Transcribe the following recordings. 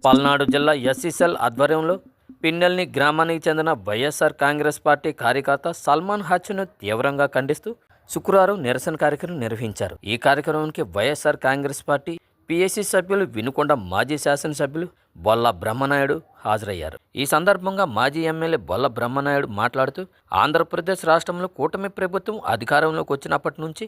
పల్నాడు జిల్లా ఎస్సీసెల్ ఆధ్వర్యంలో పిన్నెల్ని గ్రామానికి చెందిన వైఎస్ఆర్ కాంగ్రెస్ పార్టీ కార్యకర్త సల్మాన్ హత్యను తీవ్రంగా ఖండిస్తూ శుక్రవారం నిరసన కార్యక్రమం నిర్వహించారు. ఈ కార్యక్రమానికి వైఎస్ఆర్ కాంగ్రెస్ పార్టీ పిఎస్సి సభ్యులు, వినుకొండ మాజీ శాసనసభ్యులు బొల్ల బ్రహ్మనాయుడు హాజరయ్యారు. ఈ సందర్భంగా మాజీ ఎమ్మెల్యే బొల్ల బ్రహ్మనాయుడు మాట్లాడుతూ, ఆంధ్రప్రదేశ్ రాష్ట్రంలో కూటమి ప్రభుత్వం అధికారంలోకి వచ్చినప్పటి నుంచి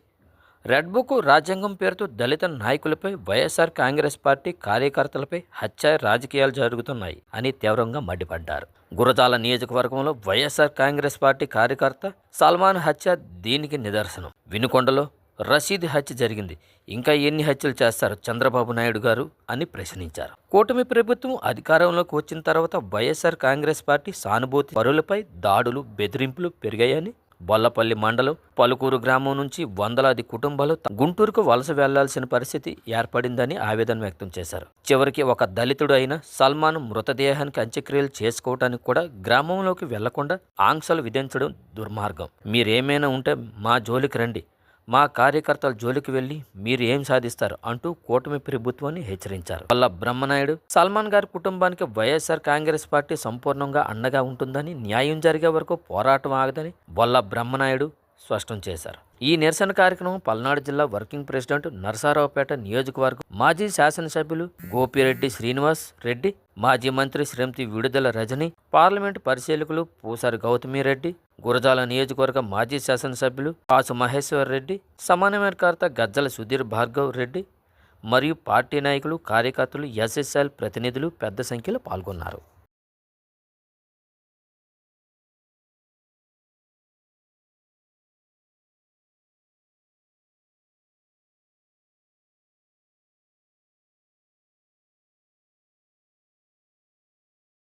రెడ్ బుక్ రాజ్యాంగం పేరుతో దళిత నాయకులపై, వైఎస్ఆర్ కాంగ్రెస్ పార్టీ కార్యకర్తలపై హత్య రాజకీయాలు జరుగుతున్నాయి అని తీవ్రంగా మండిపడ్డారు. గురజాల నియోజకవర్గంలో వైఎస్ఆర్ కాంగ్రెస్ పార్టీ కార్యకర్త సల్మాన్ హత్య దీనికి నిదర్శనం. వినుకొండలో రషీద్ హత్య జరిగింది. ఇంకా ఎన్ని హత్యలు చేస్తారు చంద్రబాబు నాయుడు గారు అని ప్రశ్నించారు. కూటమి ప్రభుత్వం అధికారంలోకి వచ్చిన తర్వాత వైఎస్ఆర్ కాంగ్రెస్ పార్టీ సానుభూతి పరులపై దాడులు, బెదిరింపులు పెరిగాయని, బొల్లపల్లి మండలం పలుకూరు గ్రామం నుంచి వందలాది కుటుంబాలు గుంటూరుకు వలస వెళ్లాల్సిన పరిస్థితి ఏర్పడిందని ఆవేదన వ్యక్తం చేశారు. చివరికి ఒక దళితుడు అయిన సల్మాన్ మృతదేహానికి అంత్యక్రియలు చేసుకోవడానికి కూడా గ్రామంలోకి వెళ్లకుండా ఆంక్షలు విధించడం దుర్మార్గం. మీరేమైనా ఉంటే మా జోలికి రండి, మా కార్యకర్తల జోలికి వెళ్లి మీరు ఏం సాధిస్తారు అంటూ కూటమి ప్రభుత్వాన్ని హెచ్చరించారు. వల్ల బ్రహ్మనాయుడు సల్మాన్ గారి కుటుంబానికి వైఎస్ఆర్ కాంగ్రెస్ పార్టీ సంపూర్ణంగా అండగా ఉంటుందని, న్యాయం జరిగే వరకు పోరాటం ఆగదని బొల్ల బ్రహ్మనాయుడు స్పష్టం చేశారు. ఈ నిరసన కార్యక్రమం పల్నాడు జిల్లా వర్కింగ్ ప్రెసిడెంట్, నరసరావుపేట నియోజకవర్గం మాజీ శాసనసభ్యులు గోపిరెడ్డి శ్రీనివాస్ రెడ్డి, మాజీ మంత్రి శ్రీమతి విడుదల రజని, పార్లమెంటు పరిశీలకులు పూసారి గౌతమిరెడ్డి, గురజాల నియోజకవర్గ మాజీ శాసనసభ్యులు కాసు మహేశ్వర్ రెడ్డి, సమన్వయకర్త గజ్జల సుధీర్ భార్గవ్ రెడ్డి మరియు పార్టీ నాయకులు, కార్యకర్తలు, ఎస్ఎస్ఎల్ ప్రతినిధులు పెద్ద సంఖ్యలో పాల్గొన్నారు.